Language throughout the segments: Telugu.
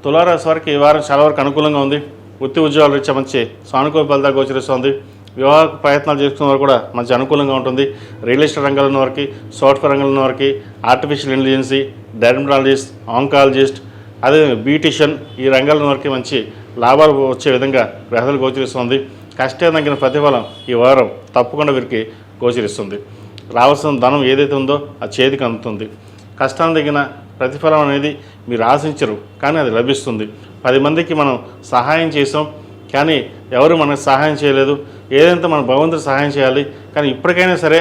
తులారాశి వారికి ఈ వారం చాలా వరకు అనుకూలంగా ఉంది. వృత్తి ఉద్యోగాల రీత్యా మంచి సానుకూల ఫలితాలు గోచరిస్తుంది. వివాహ ప్రయత్నాలు చేసుకున్న వారు కూడా మంచి అనుకూలంగా ఉంటుంది. రియల్ ఎస్టేట్ రంగంలో ఉన్న వారికి, సాఫ్ట్వేర్ రంగంలో ఉన్న వారికి, ఆర్టిఫిషియల్ ఇంటెలిజెన్సీ, డెర్మటాలజిస్ట్, ఆంకాలజిస్ట్, అదే బ్యూటిషియన్ ఈ రంగాల్లో ఉన్న వారికి మంచి లాభాలు వచ్చే విధంగా గ్రహాలు గోచరిస్తుంది. కష్టం తగ్గిన ప్రతిఫలం ఈ వారం తప్పకుండా వీరికి గోచరిస్తుంది. రావాల్సిన ధనం ఏదైతే ఉందో అది చేతికి అందుతుంది. కష్టాన్ని తగిన ప్రతిఫలం అనేది మీరు ఆశించరు, కానీ అది లభిస్తుంది. 10 మందికి మనం సహాయం చేసాం, కానీ ఎవరు మనకు సహాయం చేయలేదు. ఏదైతే మన భగవంతుడు సహాయం చేయాలి, కానీ ఇప్పటికైనా సరే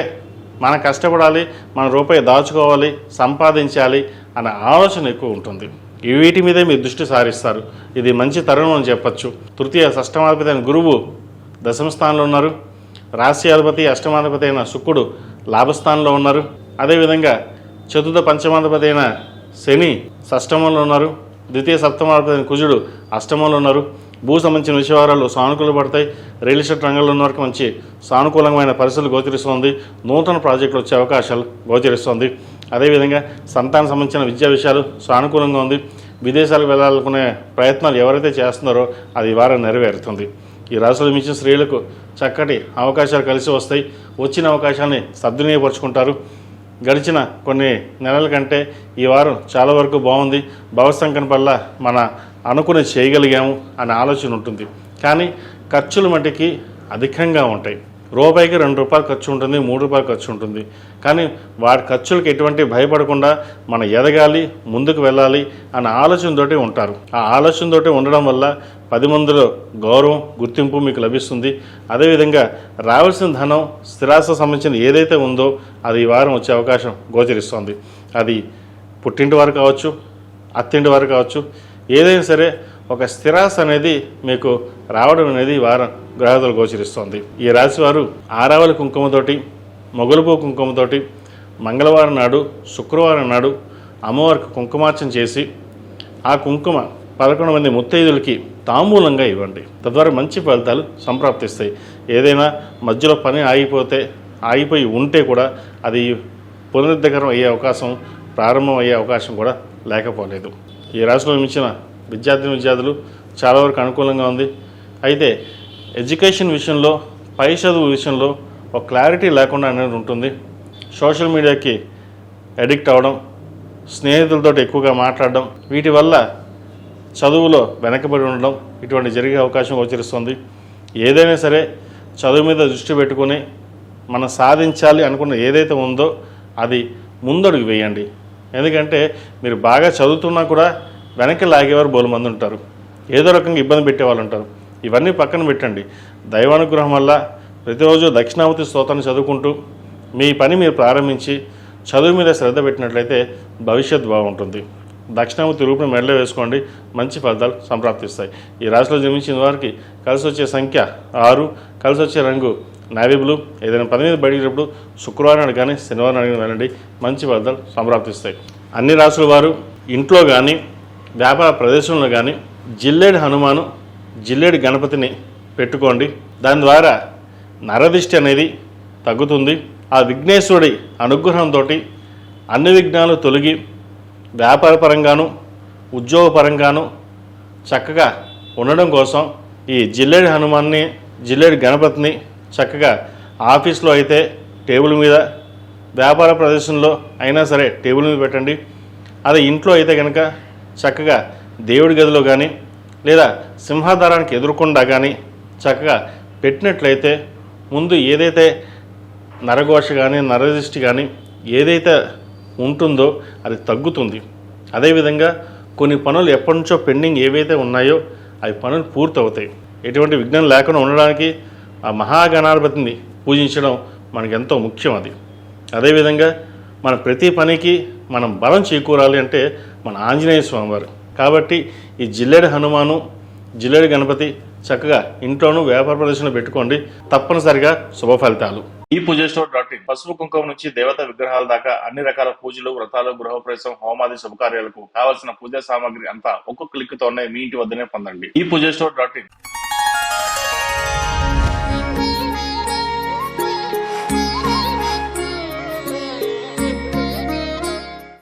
మనం కష్టపడాలి, మన రూపాయి దాచుకోవాలి, సంపాదించాలి అనే ఆలోచన ఎక్కువ ఉంటుంది. వీటి మీదే మీరు దృష్టి సారిస్తారు. ఇది మంచి తరుణం అని చెప్పచ్చు. తృతీయ షష్టమాధిపతి అయిన గురువు దశమ స్థానంలో ఉన్నారు. రాశ్యాధిపతి అష్టమాధిపతి అయిన శుక్రుడు లాభస్థానంలో ఉన్నారు. అదేవిధంగా చతుర్థ పంచమాధిపతి అయిన శని షష్టమంలో ఉన్నారు. ద్వితీయ సప్తమాధిపతి అయిన కుజుడు అష్టమంలో ఉన్నారు. భూ సంబంధించిన విషయాలు సానుకూల పడతాయి. రియల్ ఎస్టేట్ రంగంలో ఉన్న వారికి మంచి సానుకూలమైన పరిస్థితులు గోచరిస్తుంది. నూతన ప్రాజెక్టులు వచ్చే అవకాశాలు గోచరిస్తుంది. అదేవిధంగా సంతానం సంబంధించిన విద్యా విషయాలు సానుకూలంగా ఉంది. విదేశాలకు వెళ్ళాలనుకునే ప్రయత్నాలు ఎవరైతే చేస్తున్నారో అది ఈ వారం నెరవేరుతుంది. ఈ రాశిలో మించిన స్త్రీలకు చక్కటి అవకాశాలు కలిసి వస్తాయి. వచ్చిన అవకాశాన్ని సద్వినియోగపరుచుకుంటారు. గడిచిన కొన్ని నెలల కంటే ఈ వారం చాలా వరకు బాగుంది. భవసంకన వల్ల మన అనుకుని చేయగలిగాము అనే ఆలోచన ఉంటుంది. కానీ ఖర్చుల మట్టికి అధికంగా ఉంటాయి. రూపాయికి ₹2 ఖర్చు ఉంటుంది, ₹3 ఖర్చు ఉంటుంది. కానీ వాటి ఖర్చులకు ఎటువంటి భయపడకుండా మనం ఎదగాలి, ముందుకు వెళ్ళాలి అన్న ఆలోచనతోటి ఉంటారు. ఆ ఆలోచనతోటి ఉండడం వల్ల 10 మందిలో గౌరవం, గుర్తింపు మీకు లభిస్తుంది. అదేవిధంగా రావాల్సిన ధనం, స్థిరాస్తి సంబంధించిన ఏదైతే ఉందో అది ఈ వారం వచ్చే అవకాశం గోచరిస్తుంది. అది పుట్టింటి వారు కావచ్చు, అత్తింటి వారు కావచ్చు, ఏదైనా సరే ఒక స్థిరాస్తి అనేది మీకు రావడం అనేది ఈ వారం గ్రహాలు గోచరిస్తుంది. ఈ రాశి వారు ఆరావళి కుంకుమతోటి, మొగలుపూ కుంకుమతోటి మంగళవారం నాడు, శుక్రవారం నాడు అమ్మవారికి కుంకుమార్చన చేసి ఆ కుంకుమ 11 మంది ముత్తైదులకి తాంబూలంగా ఇవ్వండి. తద్వారా మంచి ఫలితాలు సంప్రాప్తిస్తాయి. ఏదైనా మధ్యలో పని ఆగిపోయి ఉంటే కూడా అది పునరుద్ధరణ అయ్యే అవకాశం, ప్రారంభం అయ్యే అవకాశం కూడా లేకపోలేదు. ఈ రాశిలో మించిన విద్యార్థులు చాలా వరకు అనుకూలంగా ఉంది. అయితే ఎడ్యుకేషన్ విషయంలో, పై చదువు విషయంలో ఒక క్లారిటీ లేకుండా అనేది ఉంటుంది. సోషల్ మీడియాకి అడిక్ట్ అవ్వడం, స్నేహితులతో ఎక్కువగా మాట్లాడడం, వీటి వల్ల చదువులో వెనకబడి ఉండడం ఇటువంటి జరిగే అవకాశం గోచరిస్తుంది. ఏదైనా సరే చదువు మీద దృష్టి పెట్టుకొని మనం సాధించాలి అనుకున్న ఏదైతే ఉందో అది ముందడుగు వేయండి. ఎందుకంటే మీరు బాగా చదువుతున్నా కూడా వెనక్కి లాగేవారు బోలు మంది ఉంటారు, ఏదో రకంగా ఇబ్బంది పెట్టేవాళ్ళు ఉంటారు. ఇవన్నీ పక్కన పెట్టండి. దైవానుగ్రహం వల్ల ప్రతిరోజు దక్షిణామూర్తి స్తోత్రాన్ని చదువుకుంటూ మీ పని మీరు ప్రారంభించి చదువు మీద శ్రద్ధ పెట్టినట్లయితే భవిష్యత్తు బాగుంటుంది. దక్షిణామూర్తి రూపుని మెడలో వేసుకోండి, మంచి ఫలితాలు సంప్రాప్తిస్తాయి. ఈ రాశిలో జన్మించిన వారికి కలిసి వచ్చే సంఖ్య 6, కలిసి వచ్చే రంగు నేవీ బ్లూ. ఏదైనా పని మీద బయటప్పుడు శుక్రవారం నాడు కానీ శనివారం నాడు వెళ్ళండి, మంచి ఫలితాలు సంప్రాప్తిస్తాయి. అన్ని రాశుల వారు ఇంట్లో కానీ వ్యాపార ప్రదేశంలో కానీ జిల్లేడు హనుమాను, జిల్లేడు గణపతిని పెట్టుకోండి. దాని ద్వారా నరదిష్టి అనేది తగ్గుతుంది. ఆ విఘ్నేశ్వరుడి అనుగ్రహంతో అన్ని విఘ్నాలు తొలగి వ్యాపార పరంగాను, ఉద్యోగ పరంగాను చక్కగా ఉండడం కోసం ఈ జిల్లేడు హనుమాన్ని, జిల్లేడు గణపతిని చక్కగా ఆఫీస్లో అయితే టేబుల్ మీద, వ్యాపార ప్రదేశంలో అయినా సరే టేబుల్ మీద పెట్టండి. అదే ఇంట్లో అయితే కనుక చక్కగా దేవుడి గదిలో కానీ లేదా సింహాధారానికి ఎదురుకుండా కానీ చక్కగా పెట్టినట్లయితే ముందు ఏదైతే నరఘోష కానీ, నరదృష్టి కానీ ఏదైతే ఉంటుందో అది తగ్గుతుంది. అదేవిధంగా కొన్ని పనులు ఎప్పటి నుంచో పెండింగ్ ఏవైతే ఉన్నాయో అవి పనులు పూర్తవుతాయి. ఎటువంటి విఘ్నం లేకుండా ఉండడానికి ఆ మహాగణాధిపతిని పూజించడం మనకు ఎంతో ముఖ్యం. అదేవిధంగా మన ప్రతి పనికి మనం బలం చేకూరాలి అంటే మన ఆంజనేయ స్వామివారు. కాబట్టి ఈ జిల్లేడు హనుమాను, జిల్లేడు గణపతి చక్కగా ఇంట్లోనూ వ్యాపార ప్రదేశంలో పెట్టుకోండి, తప్పనిసరిగా శుభ ఫలితాలు. ఈ పూజస్టోర్.in పసుపు కుంకుమ నుంచి దేవతా విగ్రహాల దాకా అన్ని రకాల పూజలు, వ్రతాలు, గృహప్రవేశం, హోమాది శుభకార్యాలకు కావాల్సిన పూజా సామాగ్రి అంతా ఒక్కొక్క క్లిక్ తోనే మీ ఇంటి వద్దనే పొందండి. ఈ పూజస్టోర్.in